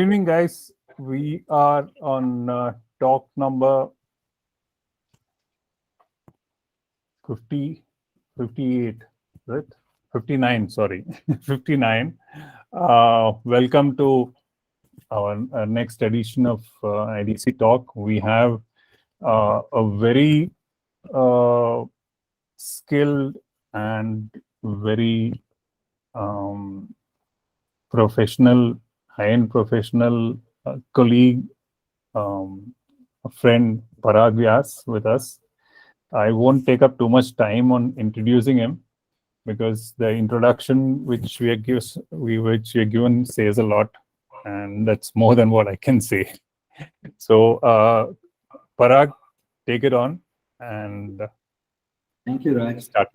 evening, guys. We are on talk number 58, right? 59, sorry, 59. Welcome to our next edition of IDC Talk. We have a very skilled and very professional, high-end professional colleague, a friend, Parag Vyas, with us. I won't take up too much time on introducing him because the introduction which we are given says a lot, and that's more than what I can say. So, Parag, take it on and thank you, Raj. Start.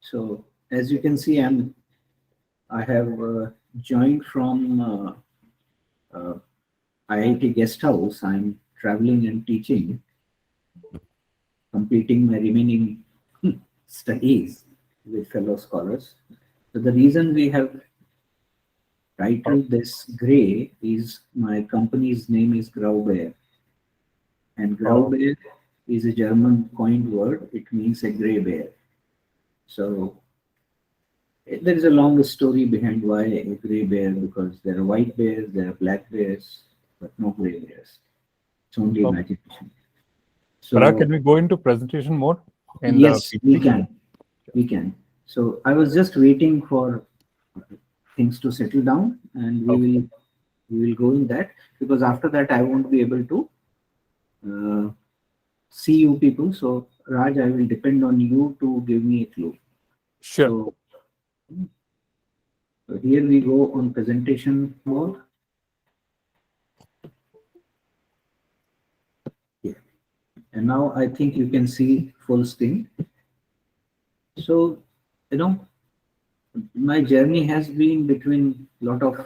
So, as you can see, I have joined from IIT Guest House. I'm traveling and teaching, completing my remaining studies with fellow scholars. So the reason we have titled this Grey is my company's name is Grau Bar, and Grau Bar is a German coined word. It means a grey bear. So there is a long story behind why a grey bear, because there are white bears, there are black bears, but no grey bears. It's only imagination. So, Parag, can we go into presentation mode? Yes, we can. We can. So I was just waiting for things to settle down, and we will go in that, because after that I won't be able to see you people. So Raj, I will depend on you to give me a clue. Sure. So here we go on presentation mode. Yeah. And now I think you can see full screen. So, my journey has been between a lot of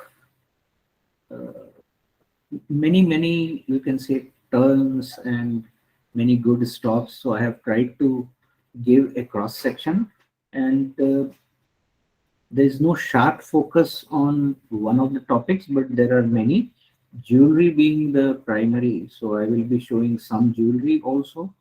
many, you can say, turns and many good stops. So I have tried to give a cross section, and there's no sharp focus on one of the topics, but there are many, jewelry being the primary. So I will be showing some jewelry also,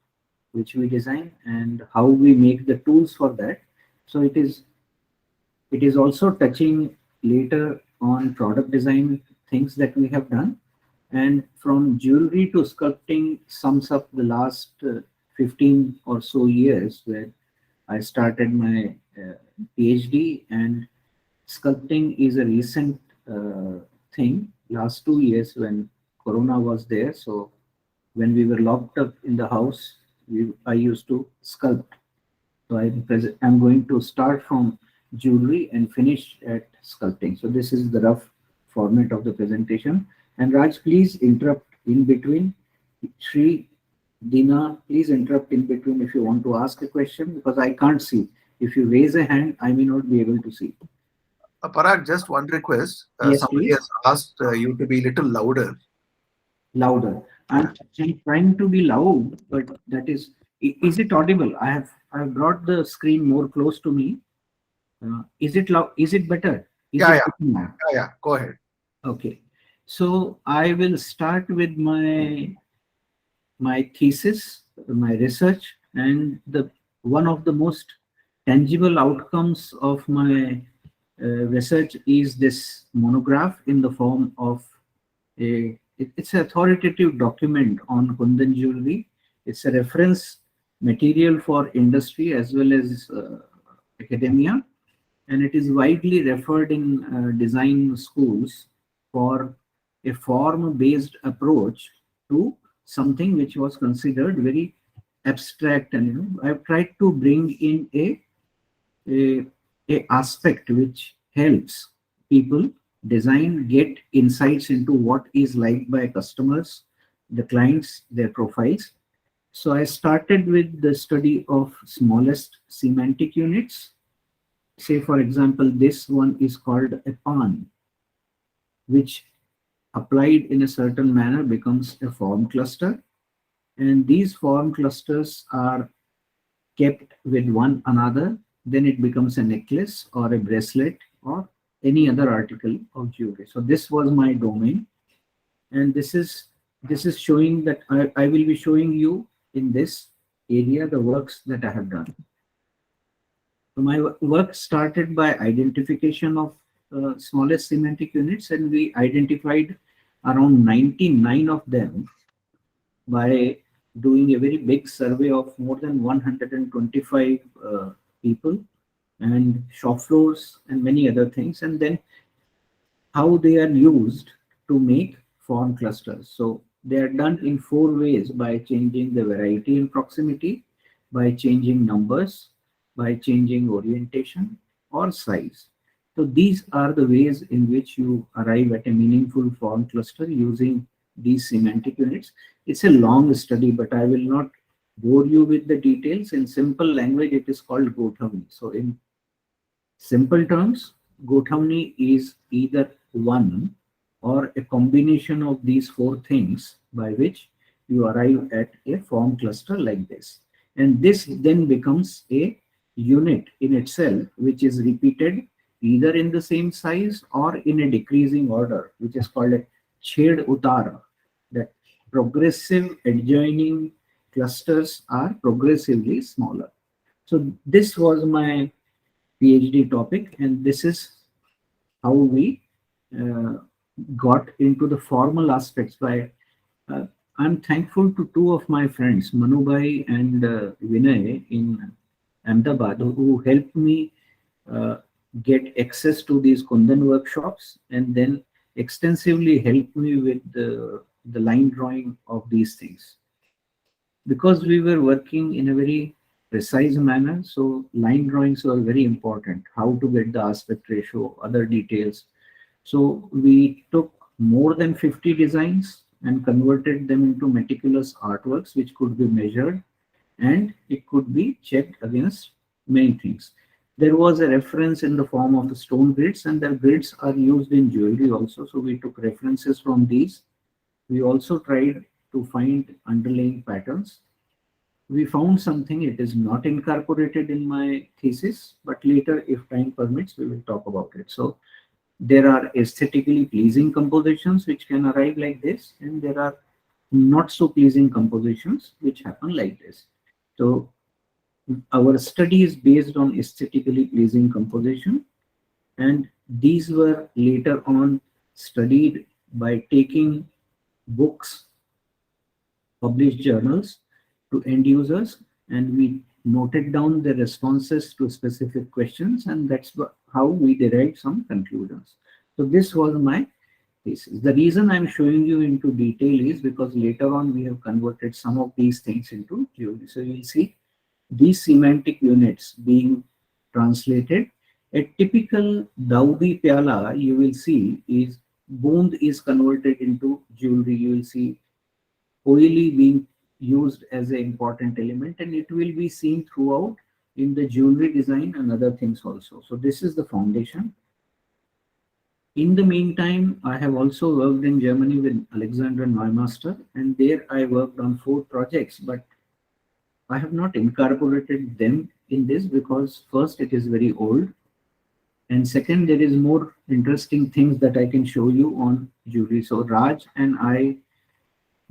which we design, and how we make the tools for that. So it is also touching later on product design things that we have done. And from jewelry to sculpting sums up the last 15 or so years, where I started my PhD, and sculpting is a recent thing, last 2 years when Corona was there. So when we were locked up in the house, I used to sculpt. So I'm going to start from jewelry and finish at sculpting. So this is the rough format of the presentation. And Raj, please interrupt in between. Sri, Dina, please interrupt in between if you want to ask a question, because I can't see. If you raise a hand, I may not be able to see. Parag, just one request. Yes, somebody please. has asked you to be a little louder. Louder. I'm trying to be loud, but that is it audible? I have brought the screen more close to me. Is it loud? Is it better? Yeah. Go ahead. Okay. So I will start with my thesis, my research, and one of the most tangible outcomes of my research is this monograph in the form of it's an authoritative document on Kundan jewelry. It's a reference material for industry as well as academia, and it is widely referred in design schools for a form-based approach to something which was considered very abstract. And I've tried to bring in a aspect which helps people design, get insights into what is liked by customers, the clients, their profiles. So I started with the study of smallest semantic units. Say, for example, this one is called a pan, which applied in a certain manner becomes a form cluster. And these form clusters are kept with one another. Then it becomes a necklace or a bracelet or any other article of jewelry. So this was my domain, and this is showing that I will be showing you in this area the works that I have done. So my work started by identification of smallest semantic units, and we identified around 99 of them by doing a very big survey of more than 125 people and shop floors and many other things, and then how they are used to make form clusters. So they are done in 4 ways: by changing the variety and proximity, by changing numbers, by changing orientation or size. So these are the ways in which you arrive at a meaningful form cluster using these semantic units. It's a long study, but I will not bore you with the details. In simple language, it is called Gothamni. So in simple terms, Gothamni is either one or a combination of these 4 things by which you arrive at a form cluster like this. And this then becomes a unit in itself, which is repeated either in the same size or in a decreasing order, which is called a Chhed Utara. That progressive adjoining clusters are progressively smaller. So this was my PhD topic, and this is how we uh, got into the formal aspects. By I'm thankful to 2 of my friends, Manubhai and Vinay in Ahmedabad, who helped me uh, get access to these Kundan workshops, and then extensively helped me with the line drawing of these things. Because we were working in a very precise manner, so line drawings were very important. How to get the aspect ratio, other details. So we took more than 50 designs and converted them into meticulous artworks which could be measured, and it could be checked against many things. There was a reference in the form of the stone grids, and the grids are used in jewelry also. So we took references from these. We also tried to find underlying patterns. We found something. It is not incorporated in my thesis, but later, if time permits, we will talk about it. So there are aesthetically pleasing compositions which can arrive like this, and there are not so pleasing compositions which happen like this. So our study is based on aesthetically pleasing composition, and these were later on studied by taking books, published journals to end users, and we noted down the responses to specific questions, and that's how we derived some conclusions. So this was my thesis. The reason I'm showing you into detail is because later on we have converted some of these things into jewelry. So you'll see these semantic units being translated. A typical Daudi pyala, you will see, is bond is converted into jewelry. You will see oily being used as an important element, and it will be seen throughout in the jewelry design and other things also. So this is the foundation. In the meantime, I have also worked in Germany with Alexander Neumaster, and there I worked on 4 projects, but I have not incorporated them in this because first, it is very old, and second, there is more interesting things that I can show you on jewelry. So Raj and I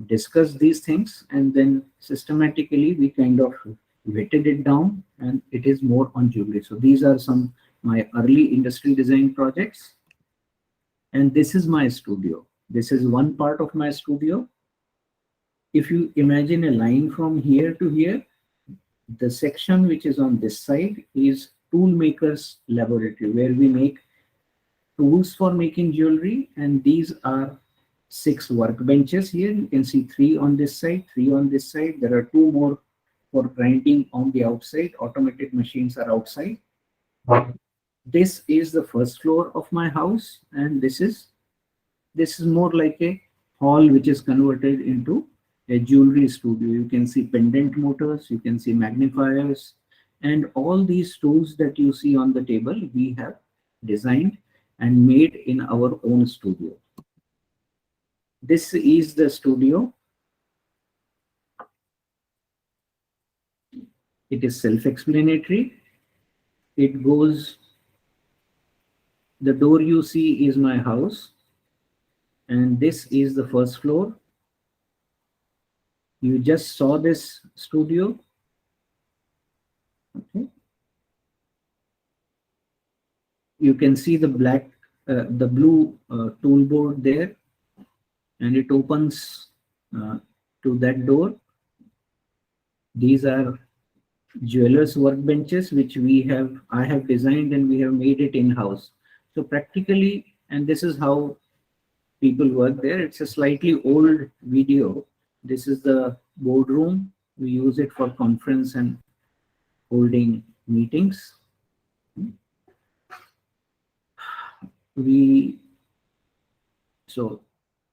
discuss these things, and then systematically we kind of weighted it down, and it is more on jewelry. So these are some my early industry design projects, and this is my studio. This is one part of my studio. If you imagine a line from here to here, the section which is on this side is tool makers laboratory, where we make tools for making jewelry, and these are 6 workbenches here. You can see 3 on this side, 3 on this side. There are 2 more for grinding on the outside. Automatic machines are outside. This is the first floor of my house, and this is more like a hall which is converted into a jewelry studio. You can see pendant motors, you can see magnifiers, and all these tools that you see on the table we have designed and made in our own studio. This is the studio. It is self-explanatory. It goes The door you see is my house, and this is the first floor. You just saw this studio. Okay. You can see the blue toolboard there, and it opens to that door. These are jewelers workbenches which I have designed, and we have made it in-house. So practically, and this is how people work there. It's a slightly old video. This is the boardroom. We use it for conference and holding meetings. So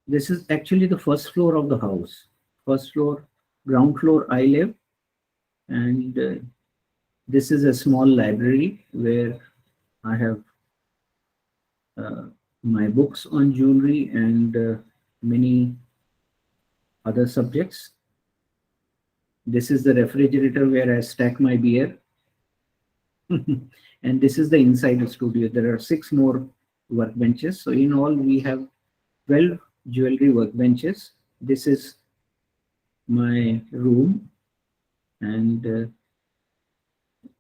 this is actually the first floor of the house. First floor, ground floor I live, and this is a small library where I have my books on jewelry and many other subjects. This is the refrigerator where I stack my beer. And this is the inside studio. There are 6 more workbenches. So in all, we have 12 jewelry workbenches. This is my room and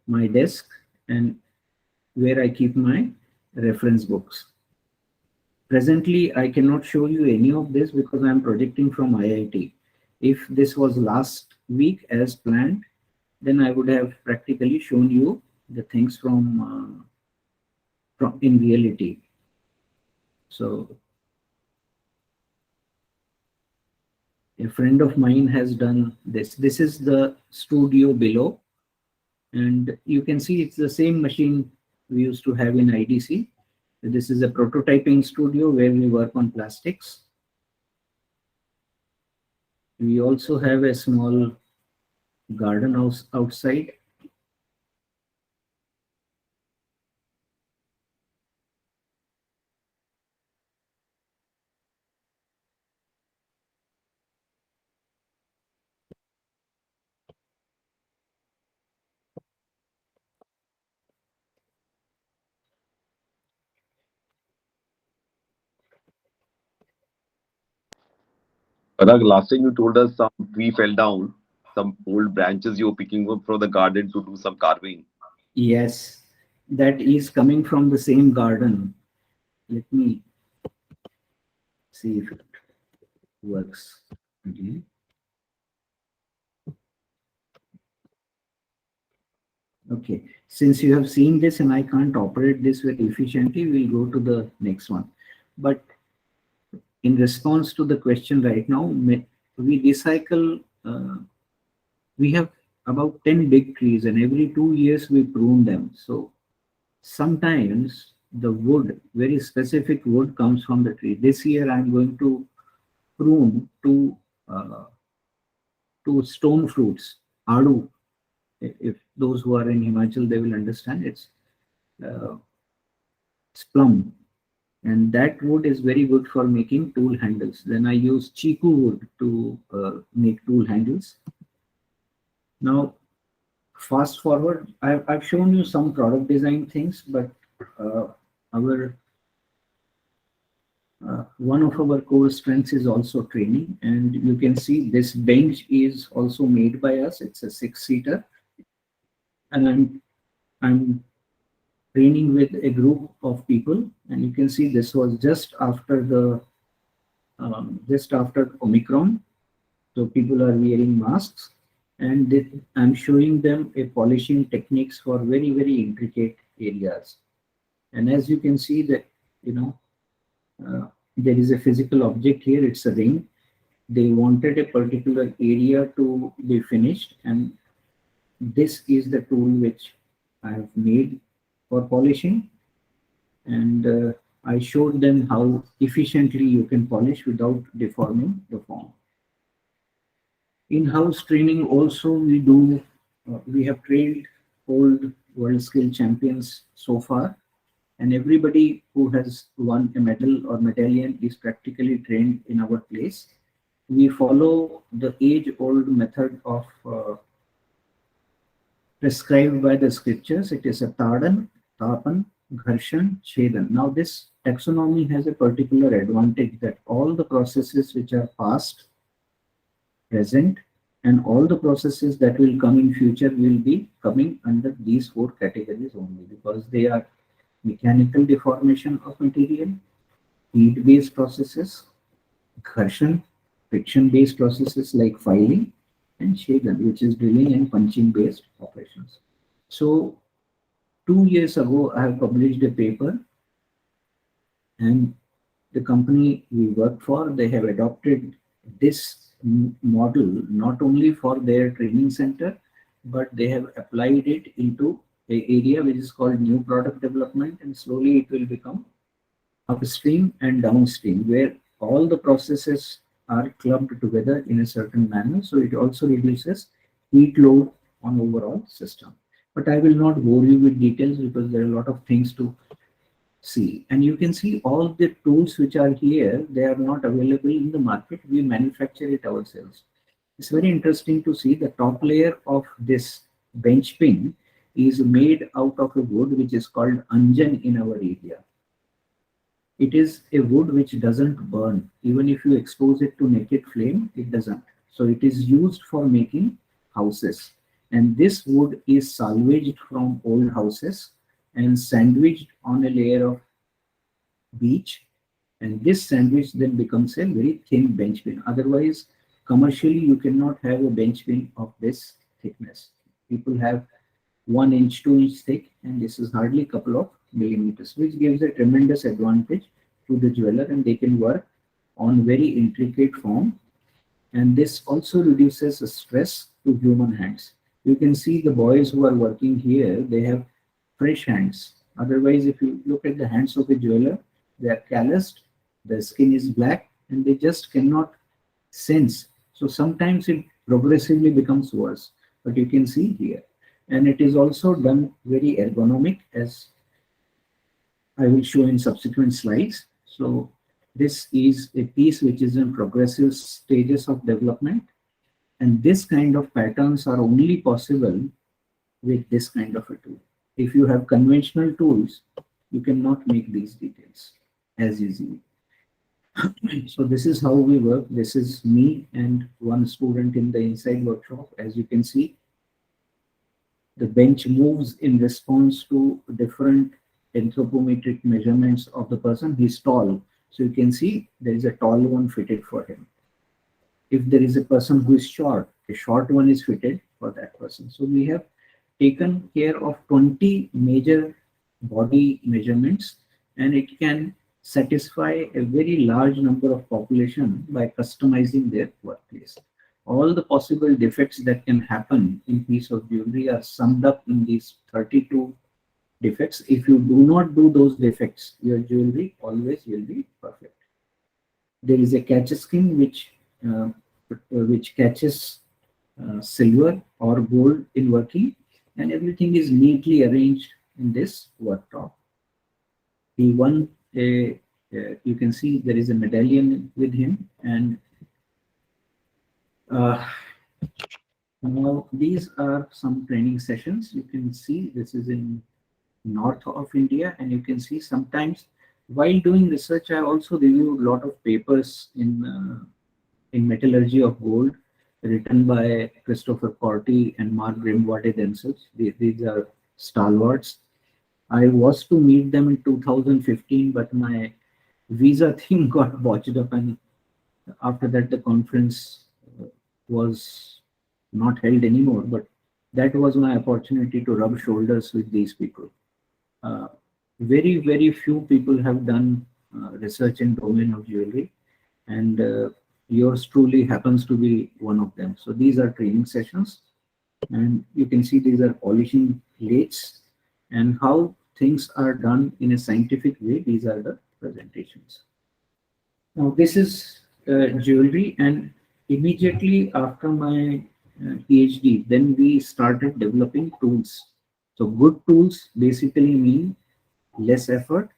my desk, and where I keep my reference books. Presently, I cannot show you any of this because I'm projecting from IIT. If this was last week as planned, then I would have practically shown you the things from in reality. So a friend of mine has done this. This is the studio below, and you can see it's the same machine we used to have in IDC. This is a prototyping studio where we work on plastics. We also have a small garden house outside. Parag, last time you told us some tree fell down, some old branches you were picking up from the garden to do some carving. Yes, that is coming from the same garden. Let me see if it works. Okay. Okay, since you have seen this and I can't operate this very efficiently, we'll go to the next one. But in response to the question right now, we recycle, we have about 10 big trees, and every 2 years we prune them. So sometimes the wood, very specific wood, comes from the tree. This year I'm going to prune two stone fruits, adu. If those who are in Himachal, they will understand. It's plum, and that wood is very good for making tool handles. Then I use chiku wood to make tool handles. Now, fast forward, I've shown you some product design things, but one of our core strengths is also training, and you can see this bench is also made by us. It's a 6-seater, and I'm training with a group of people, and you can see this was just after the Omicron, so people are wearing masks, and I'm showing them a polishing techniques for very, very intricate areas. And as you can see that, there is a physical object here. It's a ring. They wanted a particular area to be finished, and this is the tool which I have made for polishing, and I showed them how efficiently you can polish without deforming the form. In-house training also we have trained old world skill champions so far, and everybody who has won a medal or medallion is practically trained in our place. We follow the age-old method of prescribed by the scriptures. It is a tapan, Gharshan, Chedan. Now this taxonomy has a particular advantage that all the processes which are past, present, and all the processes that will come in future will be coming under these four categories only, because they are mechanical deformation of material, heat-based processes, Gharshan, friction-based processes like filing, and Chedan, which is drilling and punching-based operations. So 2 years ago, I have published a paper, and the company we work for, they have adopted this model not only for their training center, but they have applied it into an area which is called new product development, and slowly it will become upstream and downstream, where all the processes are clubbed together in a certain manner. So it also reduces heat load on overall system. But I will not bore you with details because there are a lot of things to see. And you can see all the tools which are here, they are not available in the market. We manufacture it ourselves. It's very interesting to see the top layer of this bench pin is made out of a wood which is called anjan in our area. It is a wood which doesn't burn. Even if you expose it to naked flame, it doesn't. So it is used for making houses. And this wood is salvaged from old houses and sandwiched on a layer of beech. And this sandwich then becomes a very thin bench pin. Otherwise, commercially, you cannot have a bench pin of this thickness. People have 1 inch, 2 inch thick, and this is hardly a couple of millimeters, which gives a tremendous advantage to the jeweler, and they can work on very intricate form. And this also reduces the stress to human hands. You can see the boys who are working here, they have fresh hands. Otherwise, if you look at the hands of a jeweler, they are calloused, the skin is black, and they just cannot sense. So sometimes it progressively becomes worse, but you can see here. And it is also done very ergonomic, as I will show in subsequent slides. So this is a piece which is in progressive stages of development. And this kind of patterns are only possible with this kind of a tool. If you have conventional tools, you cannot make these details as easily. So this is how we work. This is me and one student in the inside workshop. As you can see, the bench moves in response to different anthropometric measurements of the person. He's tall, so you can see there is a tall one fitted for him. If there is a person who is short, a short one is fitted for that person. So we have taken care of 20 major body measurements, and it can satisfy a very large number of population by customizing their workplace. All the possible defects that can happen in piece of jewelry are summed up in these 32 defects. If you do not do those defects, your jewelry always will be perfect. There is a catch skin which catches silver or gold in working, and everything is neatly arranged in this worktop. He won a, you can see there is a medallion with him, and now these are some training sessions. You can see this is in north of India, and you can see sometimes while doing research, I also review a lot of papers in metallurgy of gold written by Christopher Corti and Mark Grimwade themselves. These are stalwarts. I was to meet them in 2015, but my visa thing got botched up, and after that the conference was not held anymore. But that was my opportunity to rub shoulders with these people. Very, very few people have done research in domain of jewelry, and yours truly happens to be one of them. So these are training sessions, and you can see these are polishing plates and how things are done in a scientific way. These are the presentations. Now this is jewelry, and immediately after my PhD, then we started developing tools. So good tools basically mean less effort.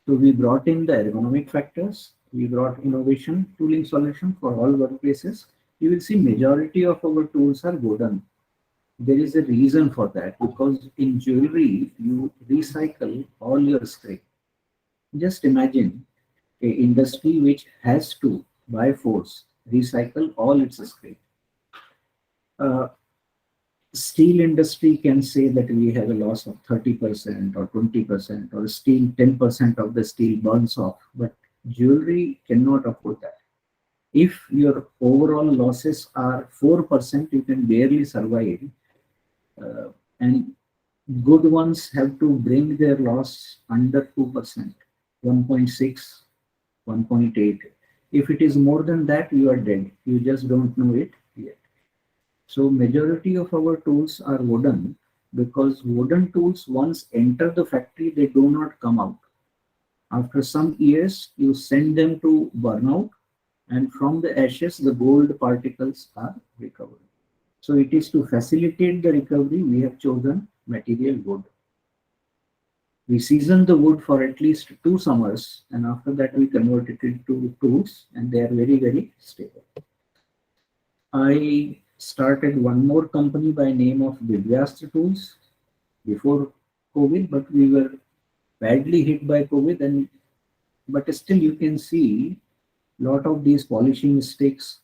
So we brought in the ergonomic factors. We brought innovation tooling solution for all workplaces. You will see majority of our tools are wooden. There is a reason for that, because in jewelry, you recycle all your scrap. Just imagine a industry which has to, by force, recycle all its scrap. Uh, Steel industry can say that we have a loss of 30% or 20%, or steel 10% of the steel burns off, but jewelry cannot afford that. If your overall losses are 4%, you can barely survive, and good ones have to bring their loss under 2%, 1.6, 1.8. If it is more than that, you are dead. You just don't know it yet. So majority of our tools are wooden, because wooden tools once enter the factory, they do not come out. After some years, you send them to burnout, and from the ashes, the gold particles are recovered. So it is to facilitate the recovery, we have chosen material wood. We season the wood for at least 2 summers, and after that we convert it into tools, and they are very, very stable. I started one more company by name of Vyas Tools before COVID, but we were badly hit by COVID, and but still you can see lot of these polishing sticks,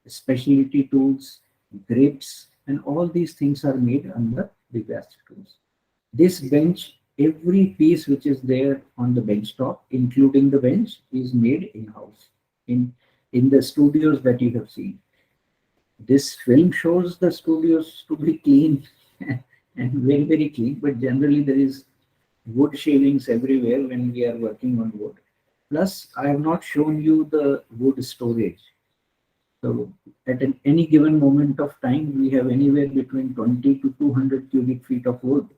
specialty tools, grips, and all these things are made under Vyas Tools. This bench, every piece which is there on the bench top, including the bench, is made in-house in the studios that you have seen. This film shows the studios to be clean and very, very clean, but generally there is wood shavings everywhere when we are working on wood. Plus, I have not shown you the wood storage. So at any given moment of time, we have anywhere between 20 to 200 cubic feet of wood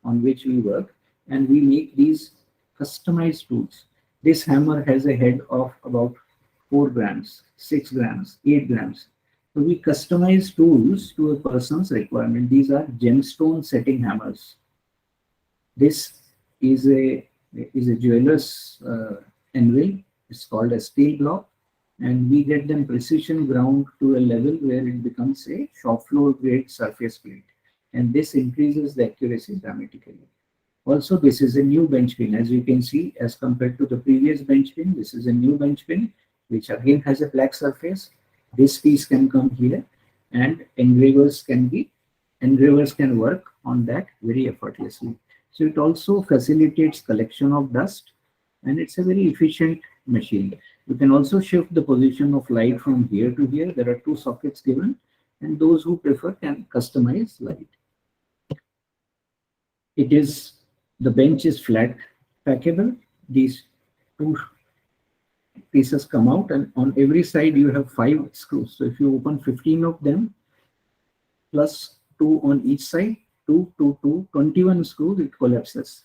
on which we work, and we make these customized tools. This hammer has a head of about 4 grams, 6 grams, 8 grams. So we customize tools to a person's requirement. These are gemstone setting hammers. This is a jeweler's anvil. It's called a steel block, and we get them precision ground to a level where it becomes a shop floor grade surface plate, and this increases the accuracy dramatically. Also, this is a new bench pin. As you can see, as compared to the previous bench pin, this is a new bench pin, which again has a black surface. This piece can come here, and engravers can work on that very effortlessly. So it also facilitates collection of dust, and it's a very efficient machine. You can also shift the position of light from here to here. There are 2 sockets given, and those who prefer can customize light. The bench is flat packable. These 2 pieces come out, and on every side you have 5 screws. So if you open 15 of them, plus 2 on each side, 21 screws, it collapses.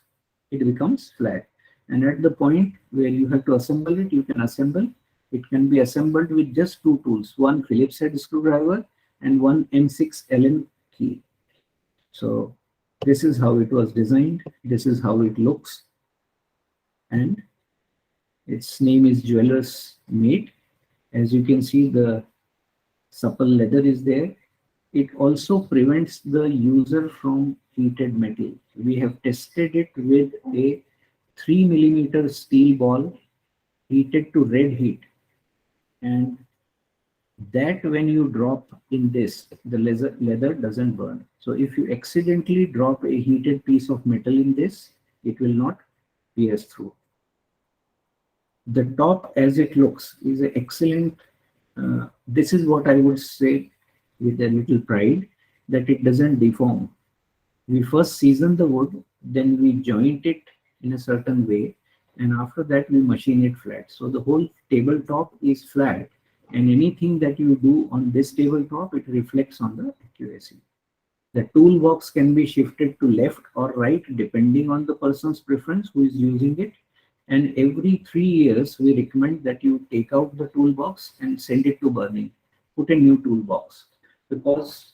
It becomes flat. And at the point where you have to assemble it, you can assemble. It can be assembled with just 2 tools, one Phillips head screwdriver and one M6 Allen key. So this is how it was designed. This is how it looks. And its name is Jeweller's Mate. As you can see, the supple leather is there. It also prevents the user from heated metal. We have tested it with a 3mm steel ball heated to red heat, and that when you drop in this, the leather doesn't burn. So if you accidentally drop a heated piece of metal in this, it will not pierce through. The top as it looks is an excellent, this is what I would say with a little pride, that it doesn't deform. We first season the wood, then we joint it in a certain way, and after that we machine it flat. So the whole tabletop is flat, and anything that you do on this tabletop, it reflects on the accuracy. The toolbox can be shifted to left or right depending on the person's preference who is using it. And every 3 years, we recommend that you take out the toolbox and send it to burning. Put a new toolbox, because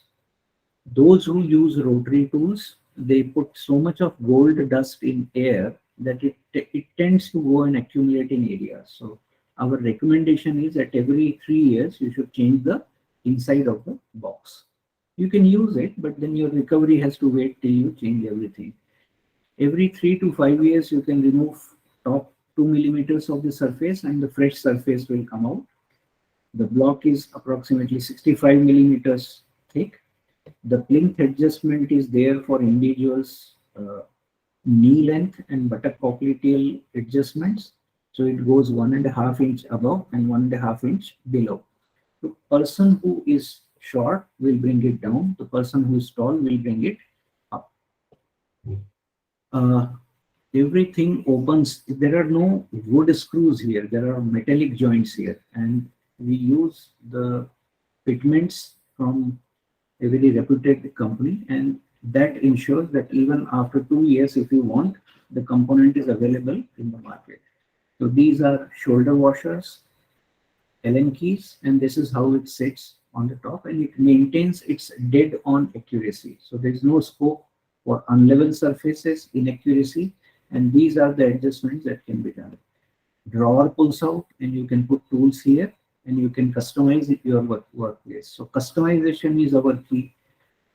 those who use rotary tools, they put so much of gold dust in air that it tends to go and accumulate in areas. So our recommendation is that every 3 years, you should change the inside of the box. You can use it, but then your recovery has to wait till you change everything. Every 3 to 5 years, you can remove top 2 millimeters of the surface and the fresh surface will come out. The block is approximately 65 millimeters thick. The plinth adjustment is there for individuals' knee length and buttock popliteal adjustments. So it goes 1.5 inch above and 1.5 inch below. The person who is short will bring it down. The person who is tall will bring it up. Everything opens. There are no wood screws here. There are metallic joints here, and we use the fitments from a very reputed company, and that ensures that even after 2 years, if you want, the component is available in the market. So these are shoulder washers, Allen keys, and this is how it sits on the top, and it maintains its dead-on accuracy. So there is no scope for unlevel surfaces, inaccuracy, and these are the adjustments that can be done. Drawer pulls out, and you can put tools here, and you can customize it your workplace. So customization is our key.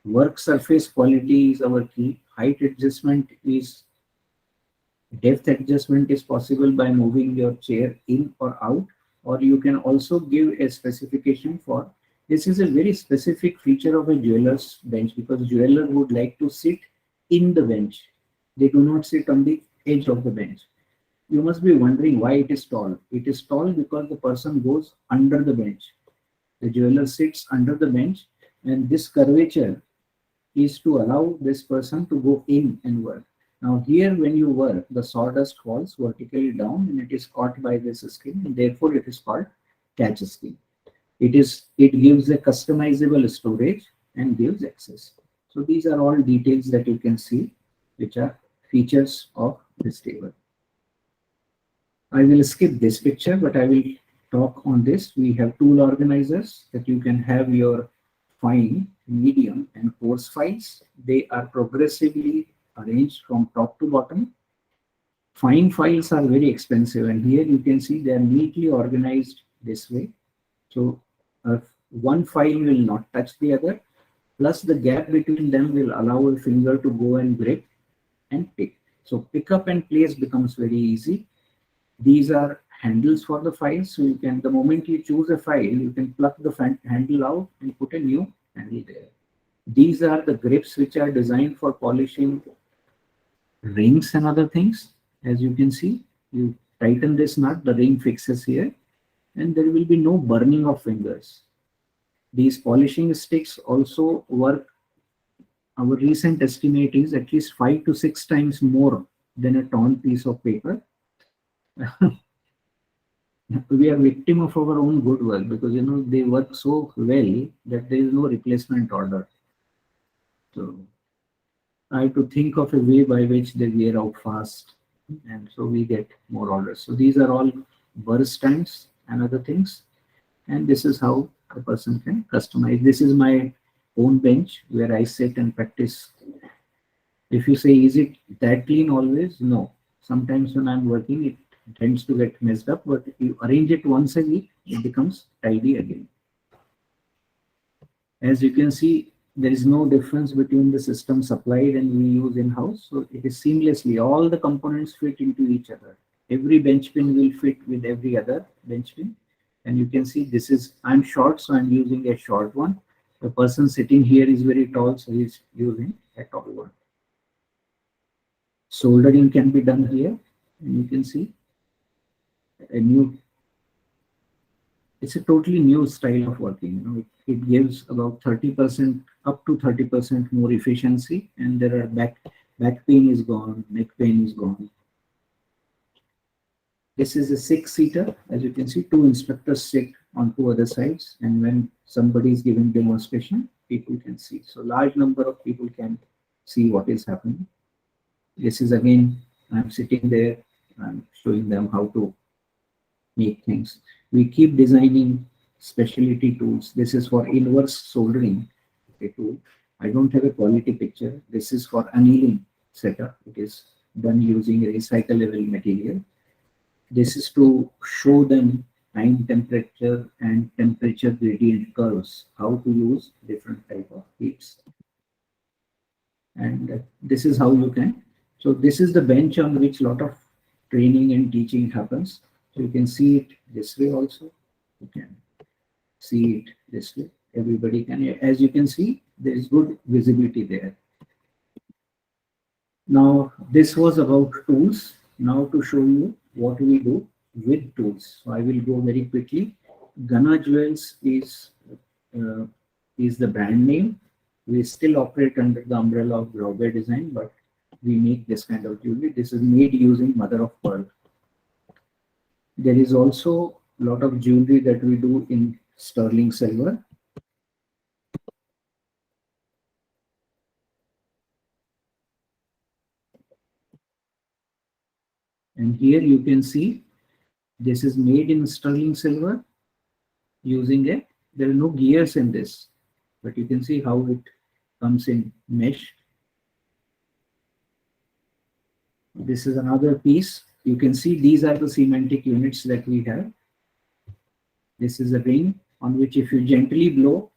Work surface quality is our key. Height adjustment is, depth adjustment is possible by moving your chair in or out, or you can also give a specification for, this is a very specific feature of a jeweler's bench, because jeweler would like to sit in the bench. They do not sit on the edge of the bench. You must be wondering why it is tall. It is tall because the person goes under the bench. The jeweler sits under the bench, and this curvature is to allow this person to go in and work. Now here, when you work, the sawdust falls vertically down and it is caught by this skin, and therefore it is called catch skin. It gives a customizable storage and gives access. So these are all details that you can see, which are features of this table. I will skip this picture, but I will talk on this. We have tool organizers that you can have your fine, medium, and coarse files. They are progressively arranged from top to bottom. Fine files are very expensive, and here you can see they are neatly organized this way. So one file will not touch the other, plus the gap between them will allow a finger to go and grip and pick. So pick up and place becomes very easy. These are handles for the files, so you can, the moment you choose a file, you can pluck the handle out and put a new handle there. These are the grips which are designed for polishing rings and other things. As you can see, you tighten this nut, the ring fixes here, and there will be no burning of fingers. These polishing sticks also work. Our recent estimate is at least 5 to 6 times more than a torn piece of paper. We are victim of our own good work, because they work so well that there is no replacement order. So I have to think of a way by which they wear out fast, and so we get more orders. So these are all burr stands and other things, and this is how a person can customize. This is my own bench where I sit and practice. If you say, is it that clean always? No. Sometimes when I'm working, it tends to get messed up, but if you arrange it once a week, it becomes tidy again. As you can see, there is no difference between the system supplied and we use in-house. So it is seamlessly, all the components fit into each other. Every bench pin will fit with every other bench pin. And you can see this is, I'm short, so I'm using a short one. The person sitting here is very tall, so he's using a tall one. Soldering can be done here, and you can see it's a totally new style of working. It gives about 30%, up to 30% more efficiency, and there are back pain is gone, neck pain is gone. This is a 6-seater. As you can see, 2 instructors sit on 2 other sides, and when somebody is giving demonstration, people can see. So large number of people can see what is happening. This is again, I'm sitting there, I'm showing them how to make things. We keep designing specialty tools. This is for inverse soldering, a tool. I don't have a quality picture. This is for annealing setup. It is done using recyclable material. This is to show them time temperature and temperature gradient curves, how to use different type of heats. And this is how you can. So this is the bench on which a lot of training and teaching happens. So you can see it this way also. You can see it this way. Everybody can, as you can see, there is good visibility there. Now, this was about tools. Now to show you what we do with tools. So I will go very quickly. Ghana Jewels is the brand name. We still operate under the umbrella of Grau Bar Design, but we make this kind of jewelry. This is made using mother of pearl. There is also a lot of jewelry that we do in sterling silver. And here you can see this is made in sterling silver using there are no gears in this, but you can see how it comes in mesh. This is another piece. You can see these are the cementic units that we have. This is a ring on which if you gently blow,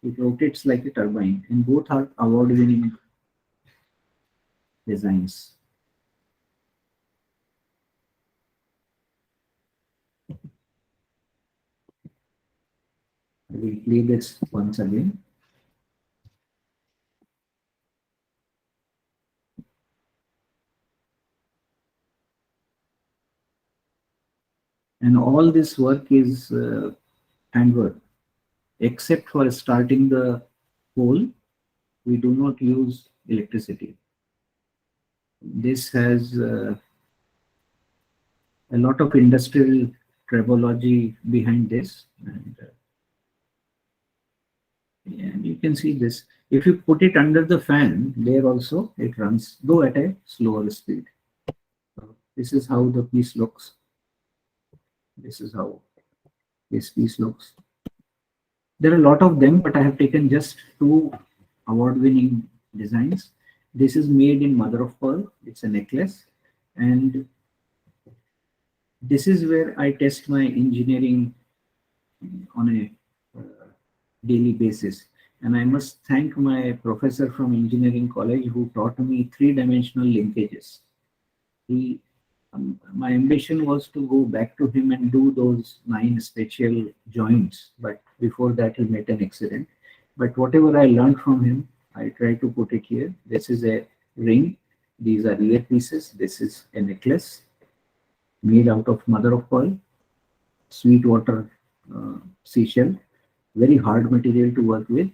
it rotates like a turbine, and both are award-winning designs. I will play this once again. And all this work is handwork. Except for starting the hole, we do not use electricity. This has a lot of industrial tribology behind this. And you can see this. If you put it under the fan, there also it runs, though at a slower speed. So this is how the piece looks. This is how this piece looks. There are a lot of them, but I have taken just 2 award-winning designs. This is made in mother of pearl. It's a necklace. And this is where I test my engineering on a daily basis. And I must thank my professor from engineering college who taught me 3-dimensional linkages. My ambition was to go back to him and do those 9 special joints, but before that he met an accident. But whatever I learned from him, I try to put it here. This is a ring. These are earpieces. This is a necklace made out of mother of pearl, sweetwater seashell, very hard material to work with.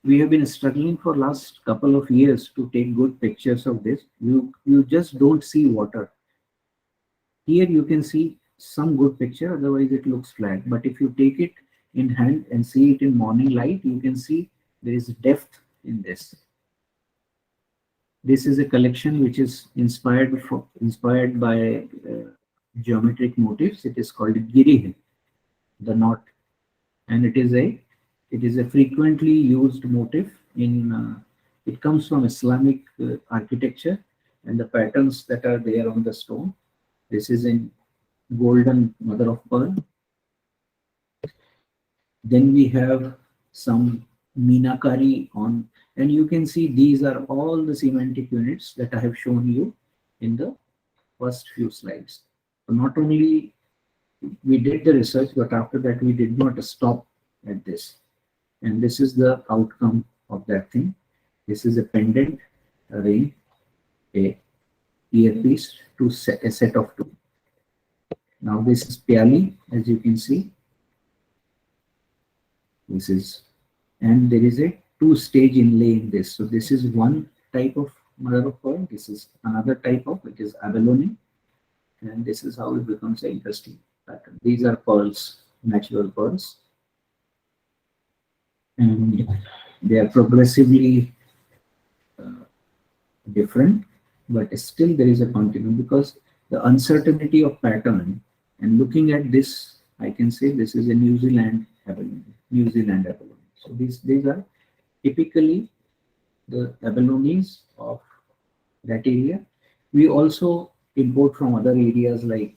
We have been struggling for last couple of years to take good pictures of this. You just don't see water. Here you can see some good picture, otherwise it looks flat. But if you take it in hand and see it in morning light, you can see there is depth in this. This is a collection which is inspired by geometric motifs. It is called Girih, the knot, and it is a frequently used motif in. It comes from Islamic architecture, and the patterns that are there on the stone. This is in golden mother of pearl. Then we have some meenakari on, and you can see these are all the cementic units that I have shown you in the first few slides. So not only we did the research, but after that we did not stop at this. And this is the outcome of that thing. This is a pendant, a ring, a earpiece, a set of 2. Now this is pyali, as you can see. This is, and there is a 2-stage inlay in this. So this is one type of mother of pearl. This is another type of, which is abalone. And this is how it becomes an interesting pattern. These are pearls, natural pearls. And they are progressively different, but still there is a continuum, because the uncertainty of pattern, and looking at this, I can say this is a New Zealand abalone. So these are typically the abalones of that area. We also import from other areas like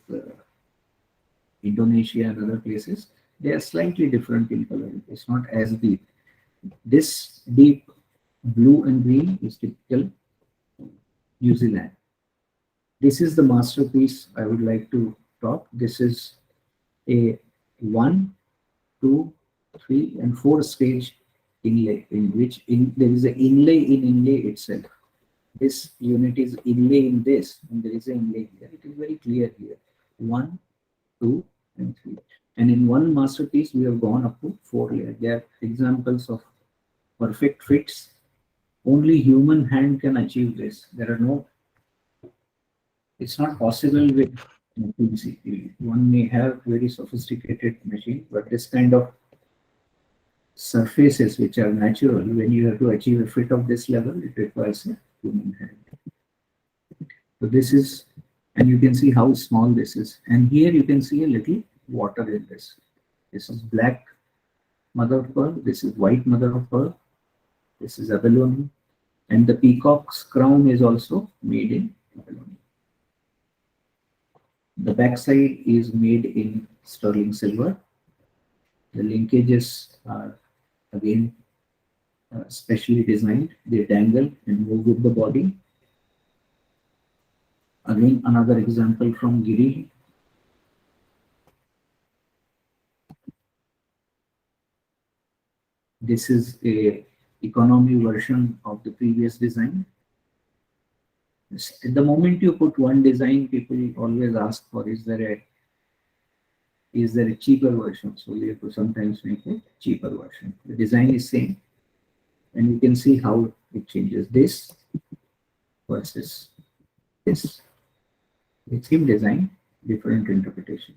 Indonesia and other places, they are slightly different in color. It's not as deep. This deep blue and green is typical New Zealand. This is the masterpiece I would like to talk. This is a 1, 2, 3, and 4 stage inlay, in which there is an inlay in inlay itself. This unit is inlay in this, and there is an inlay here. It is very clear here. 1, 2, and 3. And in one masterpiece, we have gone up to 4 layers. They are examples of perfect fits. Only human hand can achieve this. There are no. It's not possible with PCB. One may have very sophisticated machine, but this kind of surfaces which are natural, when you have to achieve a fit of this level, it requires a human hand. So this is, and you can see how small this is. And here you can see a little water in this. This is black mother of pearl. This is white mother of pearl. This is abalone. And the peacock's crown is also made in abalone. The backside is made in sterling silver. The linkages are again specially designed. They dangle and move with the body. Again, another example from Giri. This is a economy version of the previous design. At the moment you put one design, people always ask for, is there a cheaper version? So we have to sometimes make a cheaper version. The design is same, and you can see how it changes. This versus this. The same design, different interpretation.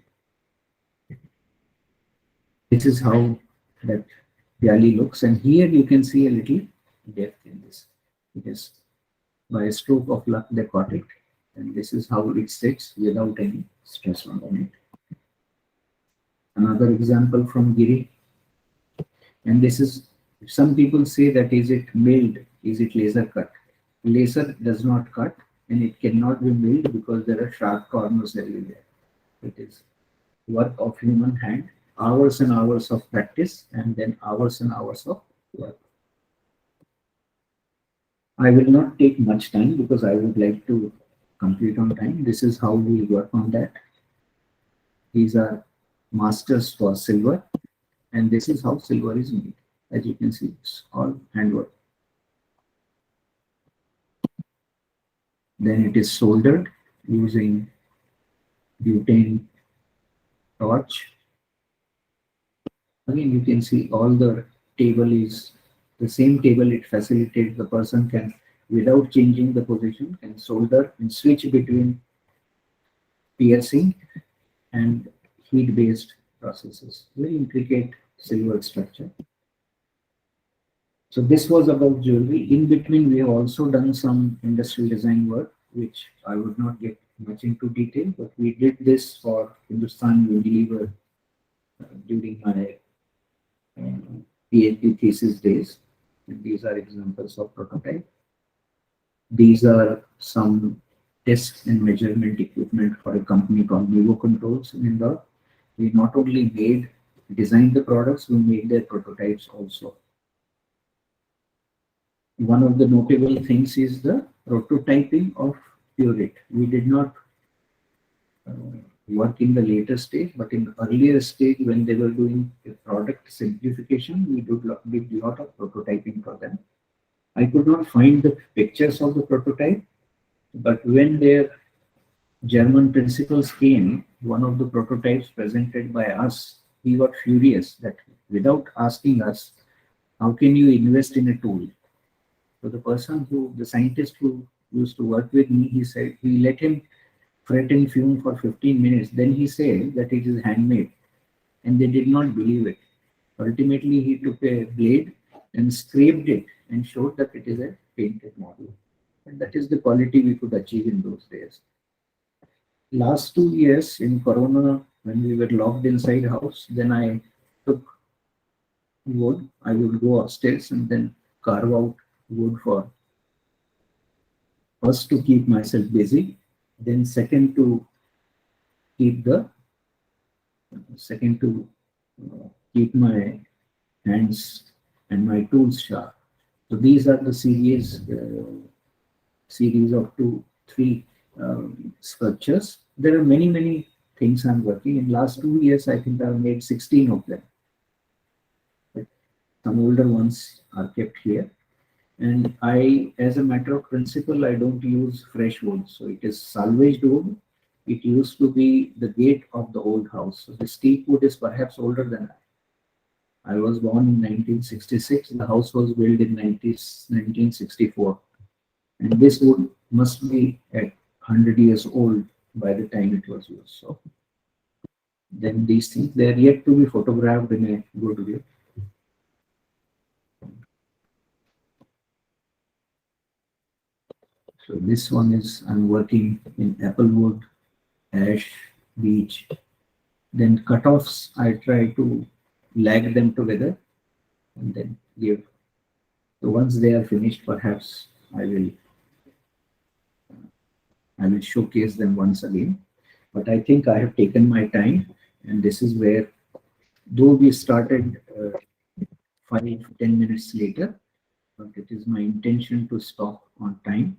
This is how that pyali looks, and here you can see a little depth in this. It is by a stroke of luck they caught it, and this is how it sits without any stress on it. Another example from Giri, and this is, some people say that is it milled, is it laser cut? Laser does not cut, and it cannot be milled because there are sharp corners everywhere. It is work of human hand, hours and hours of practice, and then hours and hours of work. I will not take much time because I would like to complete on time. This is how we work on that. These are masters for silver, and this is how silver is made. As you can see, it's all handwork. Then it is soldered using butane torch. Again, you can see all the table is the same table. It facilitates the person can, without changing the position, can solder and switch between piercing and heat-based processes. Very intricate silver structure. So this was about jewelry. In between, we have also done some industrial design work, which I would not get much into detail, but we did this for Hindustan Unilever during my PhD thesis days. And these are examples of prototype. These are some test and measurement equipment for a company called Toshbro Controls in Indore. We not only designed the products, we made their prototypes also. One of the notable things is the prototyping of Pureit. We did not work in the later stage, but in the earlier stage when they were doing a product simplification, we did a lot of prototyping for them. I could not find the pictures of the prototype, but when their German principals came, one of the prototypes presented by us, he got furious that without asking us, how can you invest in a tool? So the scientist who used to work with me, he said, he let him fret and fume for 15 minutes. Then he said that it is handmade, and they did not believe it. Ultimately, he took a blade and scraped it and showed that it is a painted model. And that is the quality we could achieve in those days. Last 2 years in Corona, when we were locked inside house, then I took wood. I would go upstairs and then carve out wood for, first to keep myself busy, then second to keep the Second, to keep my hands and my tools sharp. So these are the series of 2-3 sculptures. There are many things I'm working. In last 2 years, I think I've made 16 of them. But some older ones are kept here. And I, as a matter of principle, I don't use fresh wood. So it is salvaged wood. It used to be the gate of the old house. So the teak wood is perhaps older than I was born in 1966. The house was built in 1964. And this wood must be at 100 years old by the time it was used. So then these things, they are yet to be photographed in a good way. So this one is, I'm working in apple wood, ash, beech. Then cutoffs, I try to lag them together and then give. So once they are finished, perhaps I will showcase them once again. But I think I have taken my time, and this is where, though we started 5-10 minutes later, but it is my intention to stop on time.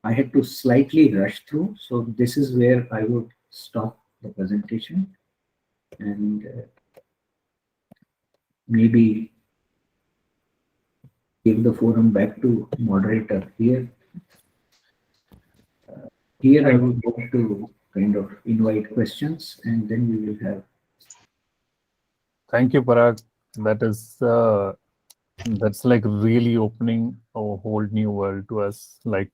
I had to slightly rush through, so this is where I would stop the presentation and maybe give the forum back to moderator here. Here I would like to kind of invite questions, and then we will have. Thank you, Parag. That is that's like really opening a whole new world to us. Like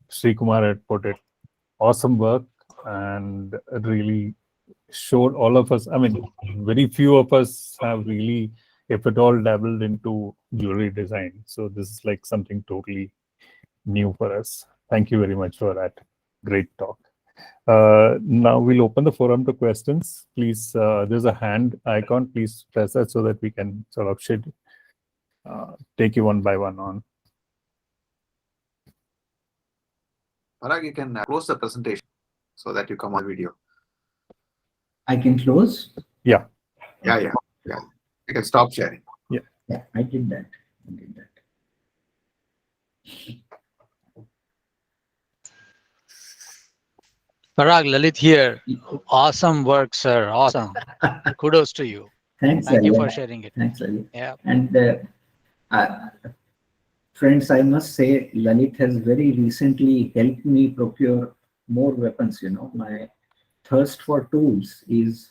Sri Kumar had put it, awesome work, and really showed all of us. I mean, very few of us have really, if at all, dabbled into jewelry design. So this is like something totally new for us. Thank you very much for that. Great talk. Now we'll open the forum to questions. Please, there's a hand icon. Please press that so that we can sort of take you one by one on. Parag, you can close the presentation so that you come on video. I can close? Yeah. Yeah. You can stop sharing. Yeah, I did that. Parag, Lalit here. Awesome work, sir. Awesome. Kudos to you. Thanks, Thank you Lalit. for sharing it. Thanks, Lalit. Yeah. And friends, I must say, Lalit has very recently helped me procure more weapons. You know, my thirst for tools is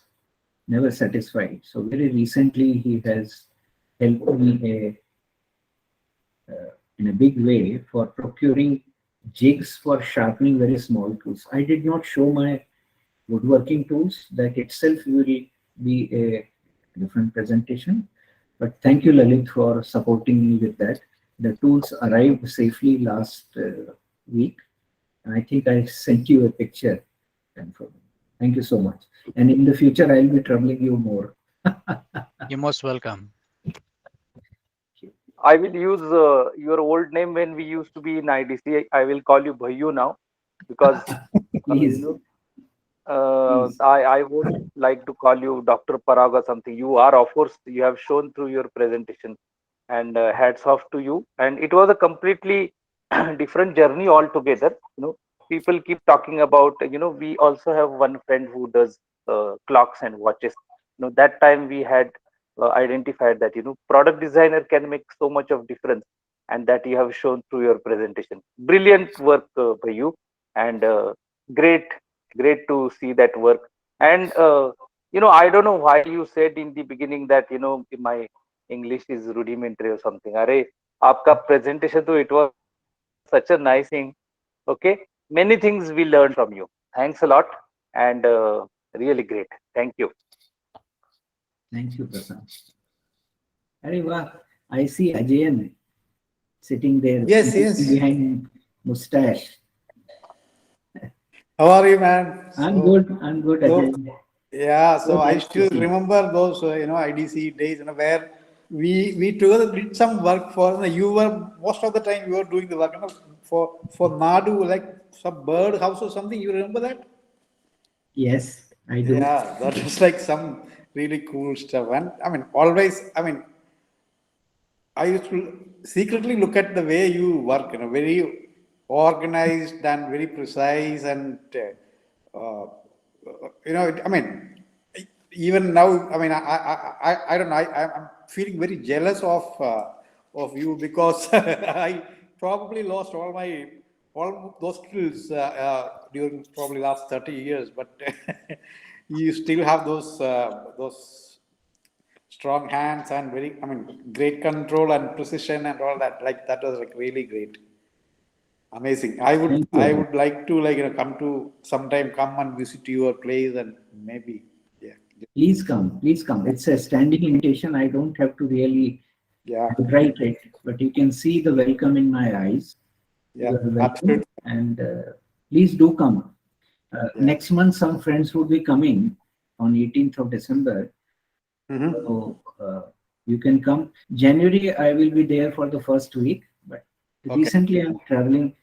never satisfied. So very recently, he has helped me in a big way for procuring jigs for sharpening very small tools. I did not show my woodworking tools. That itself will be a different presentation. But thank you, Lalit, for supporting me with that. The tools arrived safely last week. And I think I sent you a picture. Thank you so much. And in the future, I'll be troubling you more. You're most welcome. I will use your old name when we used to be in IDC. I will call you Bhayu now because Please. Please. I would like to call you Dr. Parag or something. You are, of course, you have shown through your presentation, and hats off to you. And it was a completely different journey altogether. People keep talking about, we also have one friend who does clocks and watches. That time we had identified that product designer can make so much of difference, and that you have shown through your presentation. Brilliant work by you, and great to see that work. And I don't know why you said in the beginning that my English is rudimentary or something. Arey, aapka presentation to, it was such a nice thing. Okay, many things we learned from you. Thanks a lot, and really great. Thank you. Thank you, Prasad. I see Ajayan sitting there. Yes. Behind mustache. How are you, man? I'm good, Ajayan. Yeah, so I nice still remember those, IDC days, where we together did some work for, you were, most of the time you were doing the work, for Nadu, like some bird house or something. You remember that? Yes. I do. Yeah, that was like some really cool stuff. And I mean, always, I mean, I used to secretly look at the way you work, very organized and very precise. And, I mean, even now, I mean, I don't know, I'm feeling very jealous of you because I probably lost all those skills during probably last 30 years, but you still have those strong hands and great control and precision and all that. Like that was like really great, amazing. Thank you. I would like to come and visit your place and maybe yeah. Please come, please come. It's a standing invitation. I don't have to really Yeah, write it, but you can see the welcome in my eyes. yeah, You are welcome, absolutely. and please do come. Next month, some friends would be coming on 18th of December. Mhm. So you can come. January, I will be there for the first week, but Okay. recently I'm traveling.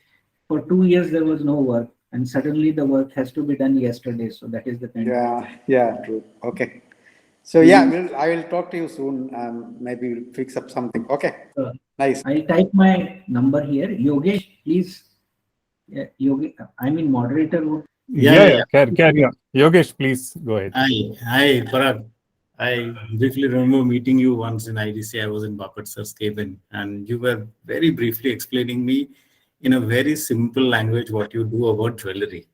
For 2 years, there was no work, and suddenly the work has to be done yesterday. So that is the kind of. Yeah, true. Okay. So yeah, I will talk to you soon. Maybe we'll fix up something. Okay. Nice. I'll type my number here. Yogesh, please. Yeah, I mean, moderator would. Yeah. Carry on. Yogesh, please go ahead. Hi, Parag. I briefly remember meeting you once in IDC. I was in Bapat sir's cabin, and you were very briefly explaining me in a very simple language what you do about jewelry,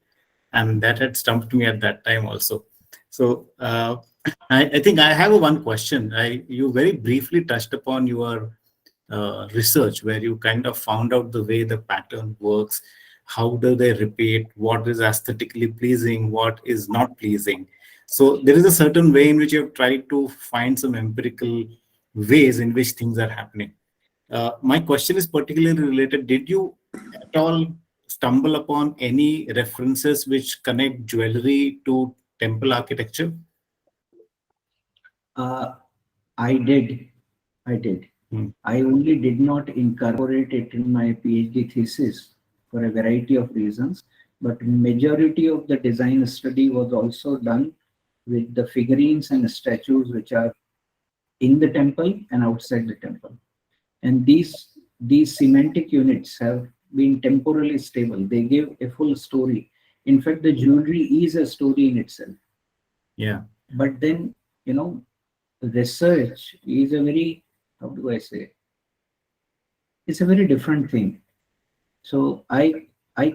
and that had stumped me at that time also. So I think I have one question. You very briefly touched upon your research where you kind of found out the way the pattern works, how do they repeat, what is aesthetically pleasing, what is not pleasing. So there is a certain way in which you have tried to find some empirical ways in which things are happening. My question is particularly related. Did you at all stumble upon any references which connect jewelry to temple architecture? I did. I only did not incorporate it in my PhD thesis for a variety of reasons, but majority of the design study was also done with the figurines and statues which are in the temple and outside the temple. And these semantic units have been temporally stable. They give a full story. In fact, the jewelry is a story in itself. Yeah. But then, research is a very, how do I say? It's a very different thing. So I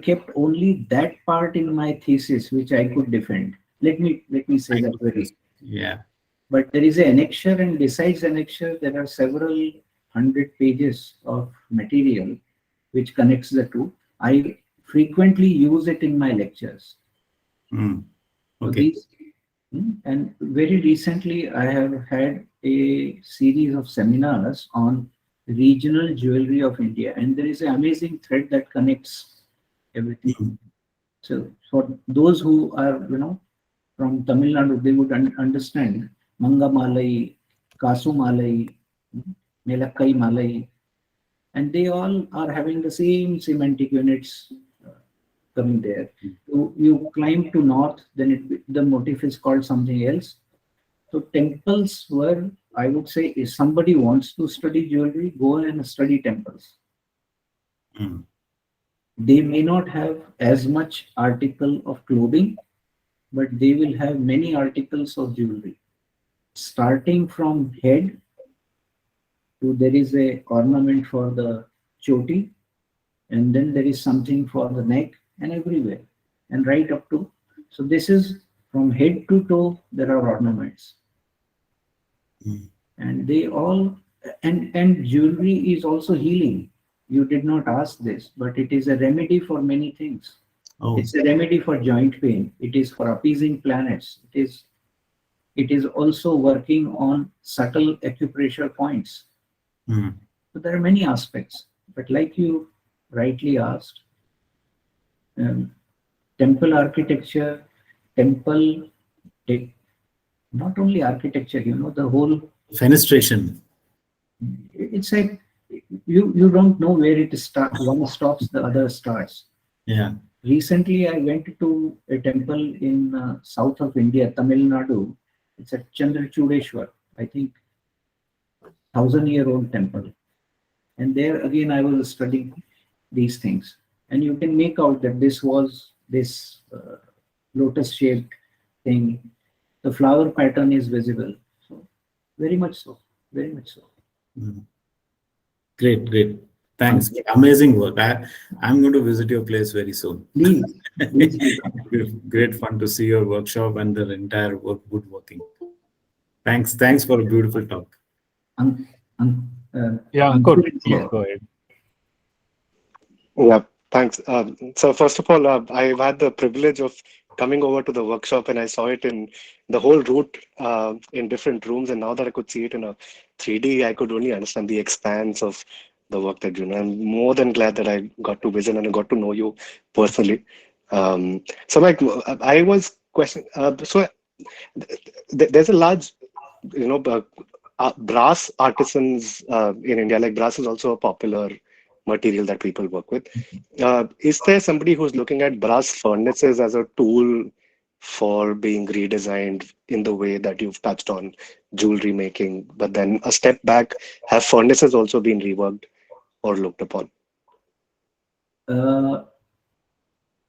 kept only that part in my thesis which I could defend. Let me say that very. Yeah. But there is an annexure, and besides annexure, there are several 100 pages of material which connects the two. I frequently use it in my lectures. Okay. And very recently, I have had a series of seminars on regional jewelry of India, and there is an amazing thread that connects everything. So for those who are, from Tamil Nadu, they would understand Manga Malai, Kasu Malai, Melakkai Malai, and they all are having the same semantic units coming there. You climb to north, then the motif is called something else. So temples were, I would say, if somebody wants to study jewelry, go and study temples. They may not have as much article of clothing, but they will have many articles of jewelry. Starting from head to there is a ornament for the choti, and then there is something for the neck and everywhere, and right up to. So this is from head to toe, there are ornaments. And they all, and jewelry is also healing. You did not ask this, but it is a remedy for many things. It's a remedy for joint pain. It is for appeasing planets. It is also working on subtle acupressure points. So there are many aspects. But like you rightly asked, temple architecture, not only architecture, the whole fenestration. It's like you don't know where it starts. One stops, the other starts. Yeah. Recently, I went to a temple in south of India, Tamil Nadu. It's a Chandrachudeshwar, I think, 1,000-year-old temple. And there again, I was studying these things. And you can make out that this was this lotus-shaped thing. The flower pattern is visible. So, very much so. Very much so. Great, great. Thanks. Amazing work. I'm going to visit your place very soon. Please, please do. Great fun to see your workshop and the entire woodworking. Thanks. Thanks for a beautiful talk. Yeah, Ankur, please go ahead. Yeah, thanks. So first of all, I've had the privilege of coming over to the workshop, and I saw it in the whole route in different rooms. And now that I could see it in a 3D, I could only understand the expanse of the work that you know. I'm more than glad that I got to visit and I got to know you personally. So, Mike, I was questioning. There's a large, brass artisans in India. Like brass is also a popular material that people work with. Is there somebody who's looking at brass furnaces as a tool for being redesigned in the way that you've touched on jewelry making, but then a step back, have furnaces also been reworked or looked upon?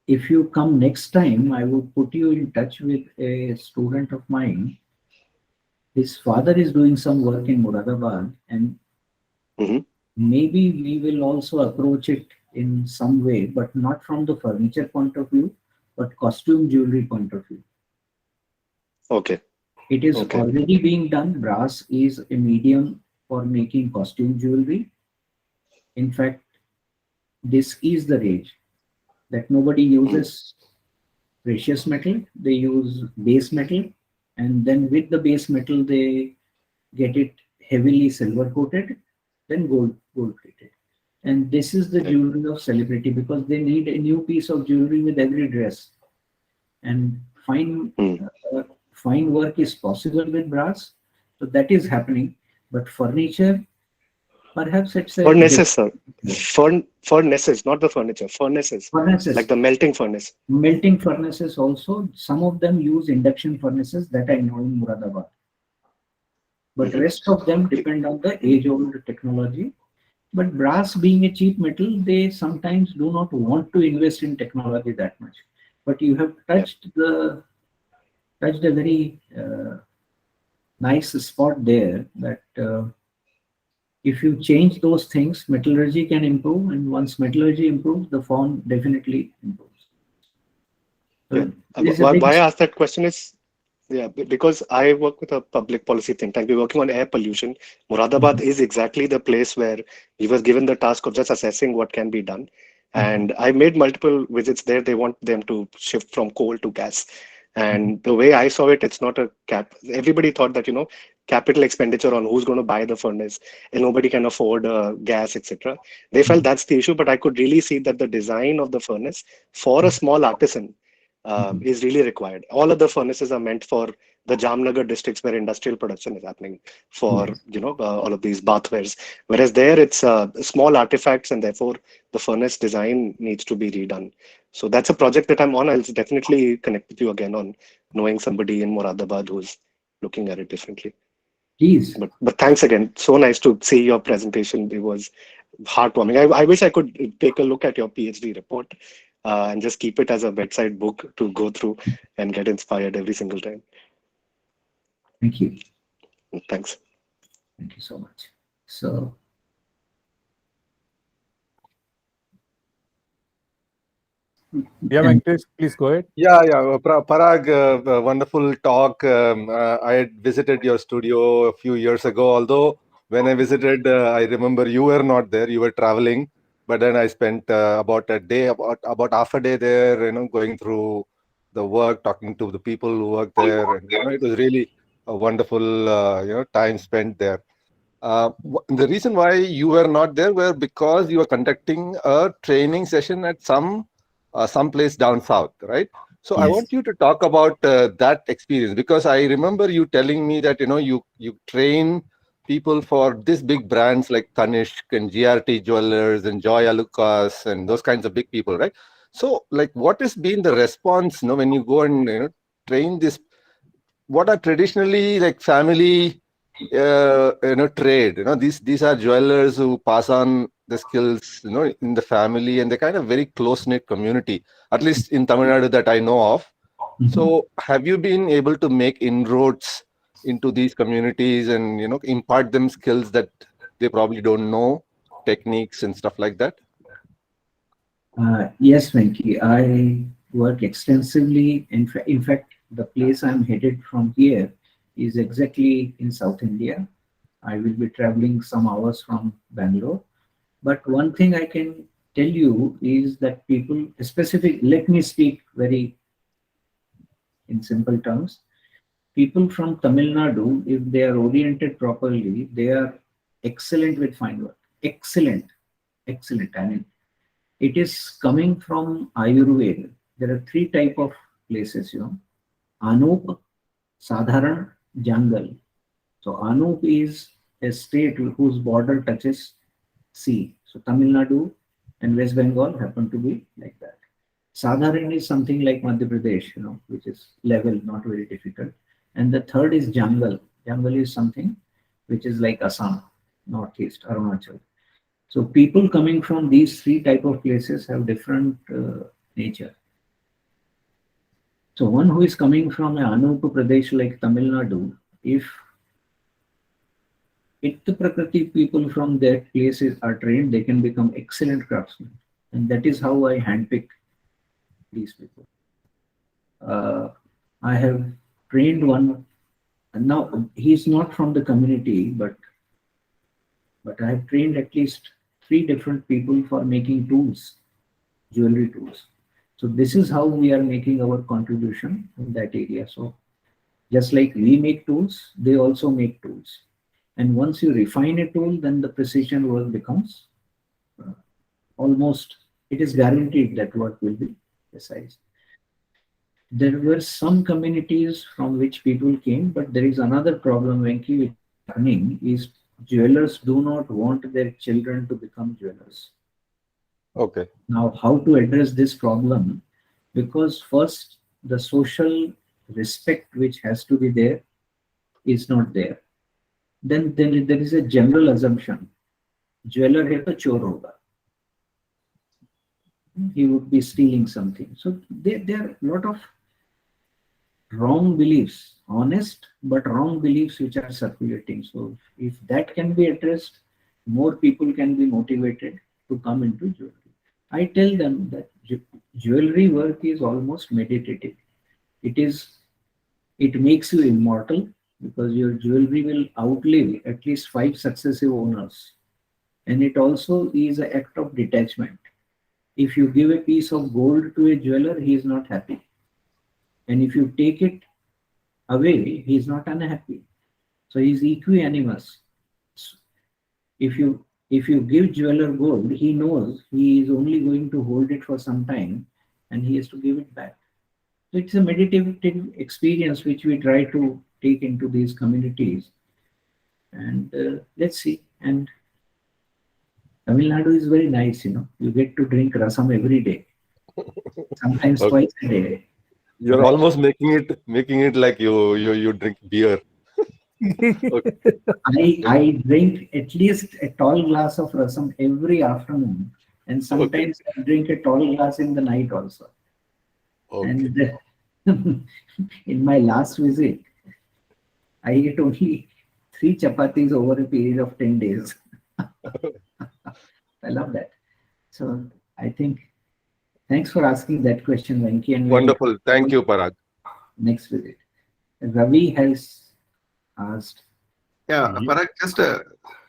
If you come next time, I will put you in touch with a student of mine. His father is doing some work in Moradabad, and maybe we will also approach it in some way, but not from the furniture point of view, but costume jewelry point of view. Okay. It is already being done. Brass is a medium for making costume jewelry. In fact, this is the rage that nobody uses precious metal. They use base metal, and then with the base metal, they get it heavily silver coated, then gold plated. And this is the jewelry of celebrity, because they need a new piece of jewelry with every dress. And fine work is possible with brass, so that is happening. But furniture, perhaps it's a furnaces, sir. Furnaces, not the furniture. Furnaces. Furnaces, like the melting furnace. Melting furnaces also. Some of them use induction furnaces that I know in Moradabad. But rest of them depend on the age-old technology. But brass being a cheap metal, they sometimes do not want to invest in technology that much. But you have touched a very nice spot there, that if you change those things, metallurgy can improve, and once metallurgy improves, the form definitely improves. Why I asked that question is, because I work with a public policy think tank. We're working on air pollution. Moradabad is exactly the place where we was given the task of just assessing what can be done. And I made multiple visits there. They want them to shift from coal to gas. And the way I saw it, it's not a cap. Everybody thought that, capital expenditure on who's going to buy the furnace, and nobody can afford gas, etc. They felt that's the issue, but I could really see that the design of the furnace for a small artisan is really required. All of the furnaces are meant for the Jamnagar districts where industrial production is happening for, all of these bathwares. Whereas there it's small artifacts, and therefore the furnace design needs to be redone. So that's a project that I'm on. I'll definitely connect with you again on knowing somebody in Moradabad who's looking at it differently. Please. But thanks again. So nice to see your presentation. It was heartwarming. I wish I could take a look at your PhD report and just keep it as a bedside book to go through and get inspired every single time. Thank you. Thanks. Thank you so much. So, Yeah, Venkatesh, please go ahead. Yeah. Parag, wonderful talk. I had visited your studio a few years ago, although when I visited, I remember you were not there, you were traveling. But then I spent about a day, about half a day there, going through the work, talking to the people who work there. And, it was really a wonderful, time spent there. The reason why you were not there were because you were conducting a training session at some place down south, right? So yes. I want you to talk about that experience, because I remember you telling me that you train people for these big brands like Tanishq and GRT Jewelers and Joy Alucas and those kinds of big people, right? So, like, what has been the response, when you go and train this? What are traditionally like family, trade? These are jewelers who pass on the skills, in the family, and they're kind of very close knit community. At least in Tamil Nadu that I know of. So, have you been able to make inroads into these communities and impart them skills that they probably don't know, techniques and stuff like that? Yes, Venki, I work extensively. In fact, the place I'm headed from here is exactly in South India. I will be traveling some hours from Bangalore. But one thing I can tell you is that people, let me speak very in simple terms. People from Tamil Nadu, if they are oriented properly, they are excellent with fine work. Excellent, excellent. I mean, it is coming from Ayurveda. There are three type of places, Anup, Sadharan, Jangal. So Anup is a state whose border touches sea. So Tamil Nadu and West Bengal happen to be like that. Sadharan is something like Madhya Pradesh, which is level, not very difficult. And the third is Jangal. Jangal is something which is like Assam, Northeast, Arunachal. So people coming from these three type of places have different nature. So one who is coming from Anup Pradesh like Tamil Nadu, if the Prakriti people from that places are trained, they can become excellent craftsmen. And that is how I handpick these people. I have trained one, and now he's not from the community, but I have trained at least 3 different people for making tools, jewelry tools. So this is how we are making our contribution in that area. So just like we make tools, they also make tools. And once you refine a tool, then the precision work becomes almost, it is guaranteed that work will be precise. There were some communities from which people came, but there is another problem, Venki, which is happening is jewelers do not want their children to become jewelers. Okay. Now, how to address this problem? Because first, the social respect which has to be there is not there. Then there is a general assumption, jeweler hai to chor hoga. He would be stealing something. So there are a lot of wrong beliefs, honest but wrong beliefs which are circulating. So if that can be addressed, more people can be motivated to come into jewelry. I tell them that jewelry work is almost meditative. It makes you immortal because your jewelry will outlive at least 5 successive owners. And it also is an act of detachment. If you give a piece of gold to a jeweler, he is not happy. And if you take it away, he is not unhappy. So he is equanimous. If you give jeweler gold, he knows he is only going to hold it for some time and he has to give it back. So it's a meditative experience which we try to take into these communities. And let's see. And Tamil Nadu is very nice, You get to drink rasam every day, sometimes twice a day. You're almost making it like you drink beer. Okay. I drink at least a tall glass of rasam every afternoon, and sometimes I drink a tall glass in the night also. Okay. And in my last visit, I ate only 3 chapatis over a period of 10 days. I love that. So I think, thanks for asking that question, Venki. And Wonderful. Thank you, Parag. Next visit. Ravi has asked. Yeah, Parag,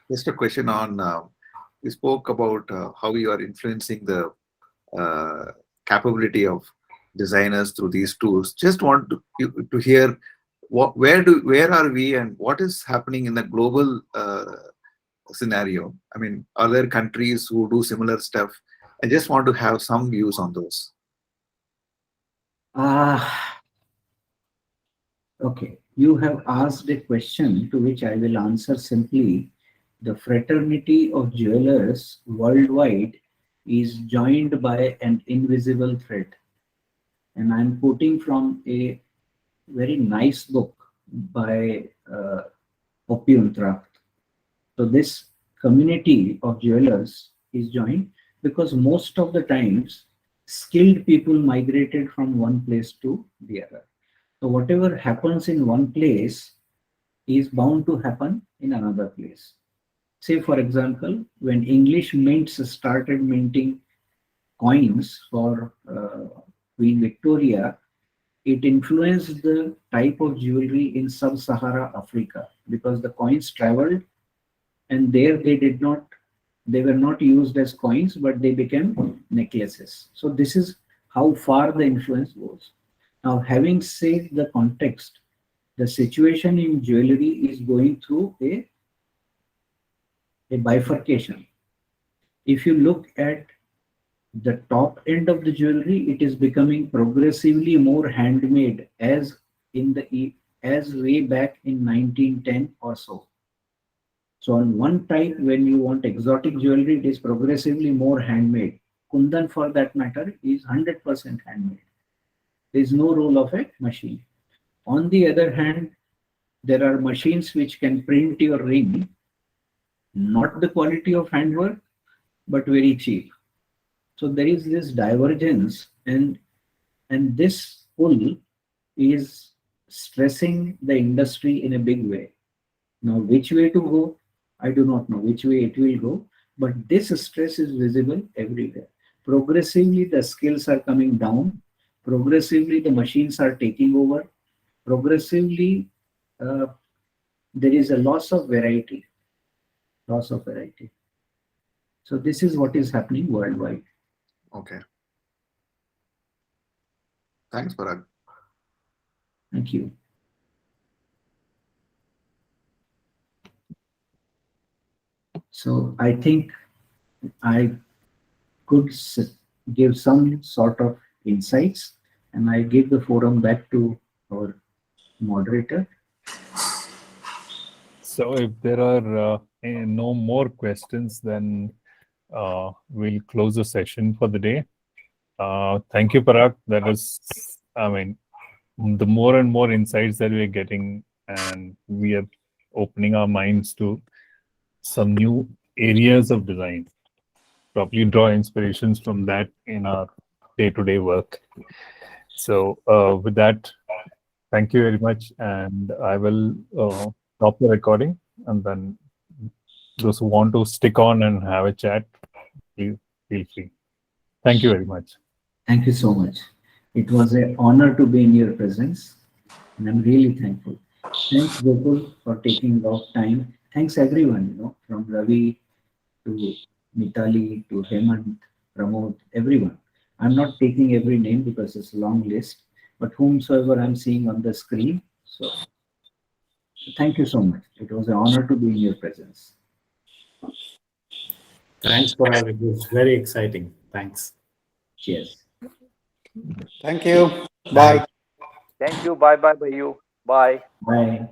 just a question on, you spoke about how you are influencing the capability of designers through these tools. Just want to hear where are we and what is happening in the global scenario. I mean, are there countries who do similar stuff? I just want to have some views on those. Okay, you have asked a question to which I will answer simply. The fraternity of jewelers worldwide is joined by an invisible thread. And I'm quoting from a very nice book by Opium. So this community of jewelers is joined because most of the times skilled people migrated from one place to the other. So whatever happens in one place is bound to happen in another place. Say for example, when English mints started minting coins for Queen Victoria, it influenced the type of jewelry in sub-Sahara Africa because the coins traveled and there they were not used as coins, but they became necklaces. So this is how far the influence goes. Now, having said the context, the situation in jewelry is going through a bifurcation. If you look at the top end of the jewelry, it is becoming progressively more handmade as way back in 1910 or so. So on one type, when you want exotic jewelry, it is progressively more handmade. Kundan, for that matter, is 100% handmade. There is no role of a machine. On the other hand, there are machines which can print your ring, not the quality of handwork, but very cheap. So there is this divergence, and this pull is stressing the industry in a big way. Now, which way to go? I do not know which way it will go, but this stress is visible everywhere. Progressively, the skills are coming down. Progressively, the machines are taking over. Progressively, there is a loss of variety. So this is what is happening worldwide. Okay. Thanks, Parag. Thank you. So I think I could give some sort of insights, and I give the forum back to our moderator. So if there are no more questions, then we'll close the session for the day. Thank you, Parag. That is, I mean, the more and more insights that we're getting, and we are opening our minds to some new areas of design. Probably draw inspirations from that in our day-to-day work. So with that, thank you very much, and I will stop the recording, and then those who want to stick on and have a chat, please feel free. Thank you very much. Thank you so much. It was an honor to be in your presence, and I'm really thankful. Thanks, Gokul, for taking off time. Thanks, everyone, from Ravi to Mitali to Hemant, Pramod, everyone. I'm not taking every name because it's a long list, but whomsoever I'm seeing on the screen. So thank you so much. It was an honor to be in your presence. Thanks, Parag. It was very exciting. Thanks. Cheers. Thank you. Bye. Thank you. Bye bye. Bye. Bye.